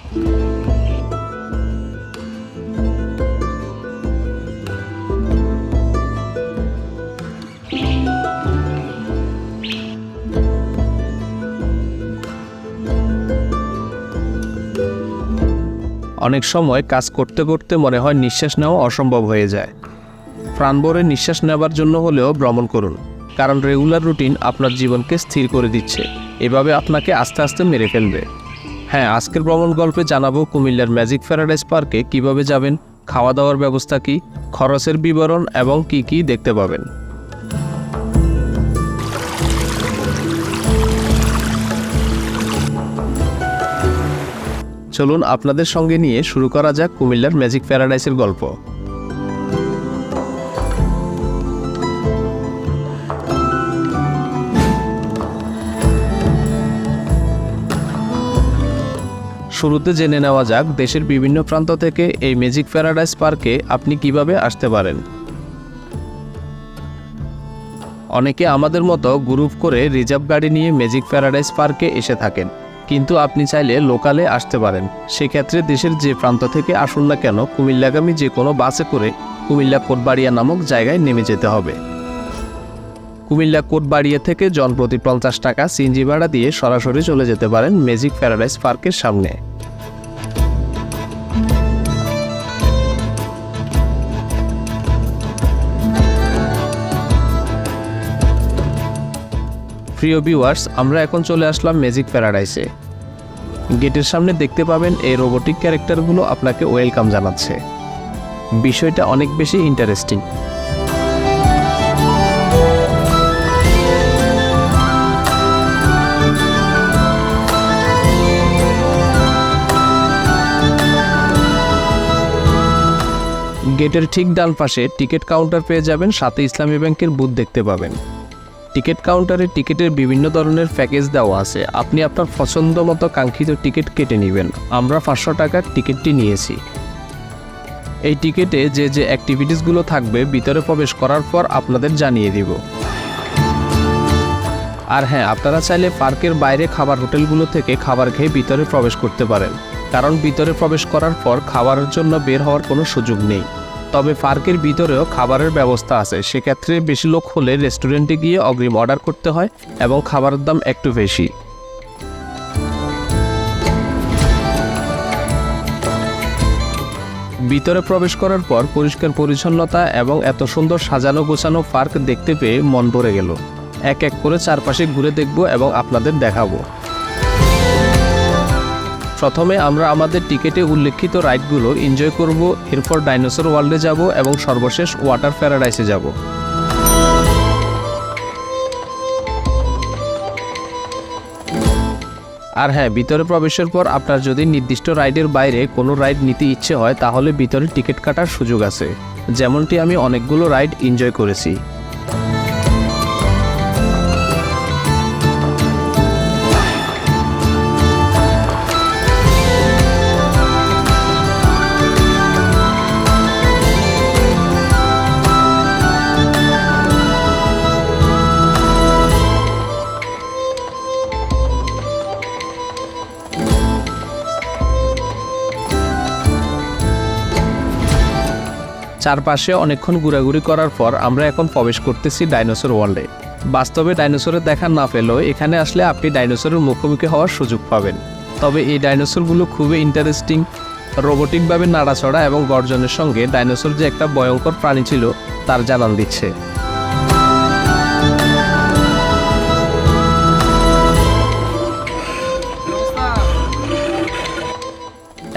অনেক সময় কাজ করতে করতে মনে হয় নিঃশ্বাস নেওয়া অসম্ভব হয়ে যায়। প্রাণভরে নিঃশ্বাস নেওয়ার জন্য হলেও ভ্রমণ করুন, কারণ রেগুলার রুটিন আপনার জীবনকে স্থির করে দিচ্ছে, এভাবে আপনাকে আস্তে আস্তে মেরে ফেলবে। হ্যাঁ, আজকের ভ্রমণ গল্পে জানাবো কুমিল্লার ম্যাজিক প্যারাডাইস পার্কে কিভাবে যাবেন, খাওয়া দাওয়ার ব্যবস্থা কী, খরচের বিবরণ এবং কি কি দেখতে পাবেন। চলুন আপনাদের সঙ্গে নিয়ে শুরু করা যাক কুমিল্লার ম্যাজিক প্যারাডাইসের গল্প। শুরুতে জেনে নেওয়া যাক দেশের বিভিন্ন প্রান্ত থেকে এই ম্যাজিক প্যারাডাইস পার্কে আপনি কিভাবে আসতে পারেন। অনেকে আমাদের মতো গ্রুপ করে রিজার্ভ গাড়ি নিয়ে ম্যাজিক প্যারাডাইস পার্কে এসে থাকেন, কিন্তু আপনি চাইলে লোকালে আসতে পারেন। সেক্ষেত্রে দেশের যে প্রান্ত থেকে আসুন না কেন, কুমিল্লাগামী যে কোনো বাসে করে কুমিল্লা কোটবাড়িয়া নামক জায়গায় নেমে যেতে হবে। কুমিল্লা কোটবাড়িয়া থেকে জনপ্রতি 50 টাকা সিএনজি ভাড়া দিয়ে সরাসরি চলে যেতে পারেন ম্যাজিক প্যারাডাইস পার্কের সামনে। প্রিয় ভিউয়ার্স, আমরা এখন চলে আসলাম ম্যাজিক প্যারাডাইসে। গেটের সামনে দেখতে পাবেন এই রোবোটিক ক্যারেক্টারগুলো আপনাকে ওয়েলকাম জানাচ্ছে। বিষয়টা অনেক বেশি ইন্টারেস্টিং। গেটের ঠিক ডান পাশে টিকিট কাউন্টার পেয়ে যাবেন, সাথে ইসলামী ব্যাংকের বুথ দেখতে পাবেন। টিকিট কাউন্টারে টিকিটের বিভিন্ন ধরনের প্যাকেজ দেওয়া আছে, আপনি আপনার পছন্দ মতো কাঙ্ক্ষিত টিকিট কেটে নেবেন। আমরা 500 টাকার টিকিটটি নিয়েছি। এই টিকিটে যে যে অ্যাক্টিভিটিসগুলো থাকবে ভিতরে প্রবেশ করার পর আপনাদের জানিয়ে দিব। আর হ্যাঁ, আপনারা চাইলে পার্কের বাইরে খাবার হোটেলগুলো থেকে খাবার খেয়ে ভিতরে প্রবেশ করতে পারেন, কারণ ভিতরে প্রবেশ করার পর খাবারের জন্য বের হওয়ার কোনো সুযোগ নেই। তবে পার্কের ভিতরেও খাবারের ব্যবস্থা আছে, সেক্ষেত্রে বেশি লোক হলে রেস্টুরেন্টে গিয়ে অগ্রিম অর্ডার করতে হয় এবং খাবারের দাম একটু বেশি। ভিতরে প্রবেশ করার পর পরিষ্কার পরিচ্ছন্নতা এবং এত সুন্দর সাজানো গোছানো পার্ক দেখতে পেয়ে মন ভরে গেল। এক এক করে চারপাশে ঘুরে দেখব এবং আপনাদের দেখাবো। প্রথমে আমরা আমাদের টিকিটে উল্লেখিত রাইডগুলো এনজয় করব, এরপর ডাইনোসর ওয়ার্ল্ডে যাব এবং সর্বশেষ ওয়াটার প্যারাডাইসে যাব। আর হ্যাঁ, ভিতরে প্রবেশের পর আপনার যদি নির্দিষ্ট রাইডের বাইরে কোনো রাইড নিতে ইচ্ছে হয় তাহলে ভিতরে টিকিট কাটার সুযোগ আছে, যেমনটি আমি অনেকগুলো রাইড এনজয় করেছি। চারপাশে অনেকক্ষণ ঘোরাঘুরি করার পর আমরা এখন প্রবেশ করতেছি ডাইনোসর ওয়ার্ল্ডে। বাস্তবে ডাইনোসরের দেখা না পেলেও এখানে আসলে আপনি ডাইনোসরের মুখোমুখি হওয়ার সুযোগ পাবেন। তবে এই ডাইনোসরগুলো খুবই ইন্টারেস্টিং, রোবোটিকভাবে নাড়াচড়া এবং গর্জনের সঙ্গে ডাইনোসর যে একটা ভয়ঙ্কর প্রাণী ছিল তার জানান দিচ্ছে।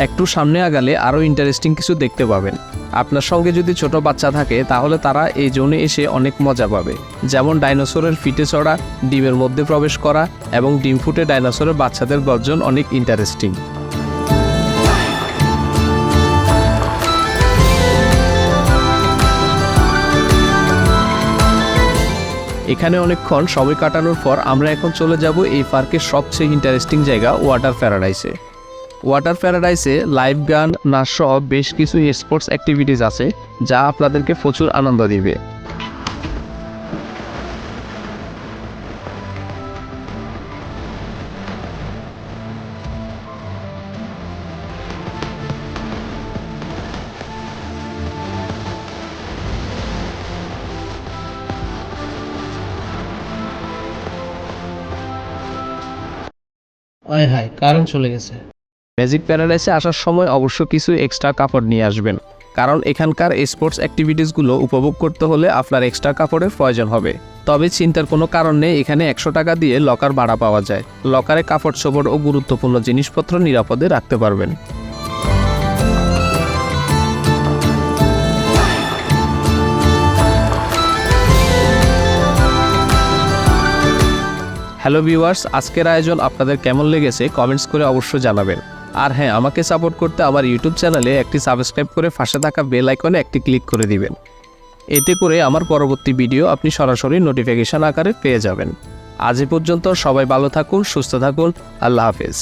একটু সামনে আগালে আরও ইন্টারেস্টিং কিছু দেখতে পাবেন। আপনার সঙ্গে যদি ছোট বাচ্চা থাকে তাহলে তারা এই জোনে এসে অনেক মজা পাবে, যেমন ডাইনোসরের ফিটে চড়া, ডিমের মধ্যে প্রবেশ করা এবং ডিম ফুটে ডাইনোসরের বাচ্চাদের গর্জন অনেক ইন্টারেস্টিং। এখানে অনেকক্ষণ সময় কাটানোর পর আমরা এখন চলে যাব এই পার্কের সবচেয়ে ইন্টারেস্টিং জায়গা ওয়াটার প্যারাডাইসে। ওয়াটার প্যারাডাইসে লাইভ গান, নাচ সহ বেশ কিছু স্পোর্টস অ্যাক্টিভিটিস আছে যা আপনাদেরকে প্রচুর আনন্দ দিবে। আয় হায়, কারেন্ট চলে গেছে। ম্যাজিক প্যারাডাইসে আসার সময় অবশ্য কিছু এক্সট্রা কাপড় নিয়ে আসবেন, কারণ এখানকার স্পোর্টস অ্যাক্টিভিটিসগুলো উপভোগ করতে হলে আপনার এক্সট্রা কাপড়ের প্রয়োজন হবে। তবে চিন্তার কোনো কারণ নেই, এখানে 100 টাকা দিয়ে লকার ভাড়া পাওয়া যায়। লকারে কাপড় চোপড় ও গুরুত্বপূর্ণ জিনিসপত্র নিরাপদে রাখতে পারবেন। হ্যালো ভিউয়ার্স, আজকের আয়োজন আপনাদের কেমন লেগেছে কমেন্টস করে অবশ্যই জানাবেন। আর হ্যাঁ, আমাকে সাপোর্ট করতে আমার ইউটিউব চ্যানেলে একটি সাবস্ক্রাইব করে পাশে থাকা বেল আইকনে একটি ক্লিক করে দিবেন। এতে করে আমার পরবর্তী ভিডিও আপনি সরাসরি নোটিফিকেশন আকারে পেয়ে যাবেন। আজ এ পর্যন্ত, সবাই ভালো থাকুন, সুস্থ থাকুন। আল্লাহ হাফেজ।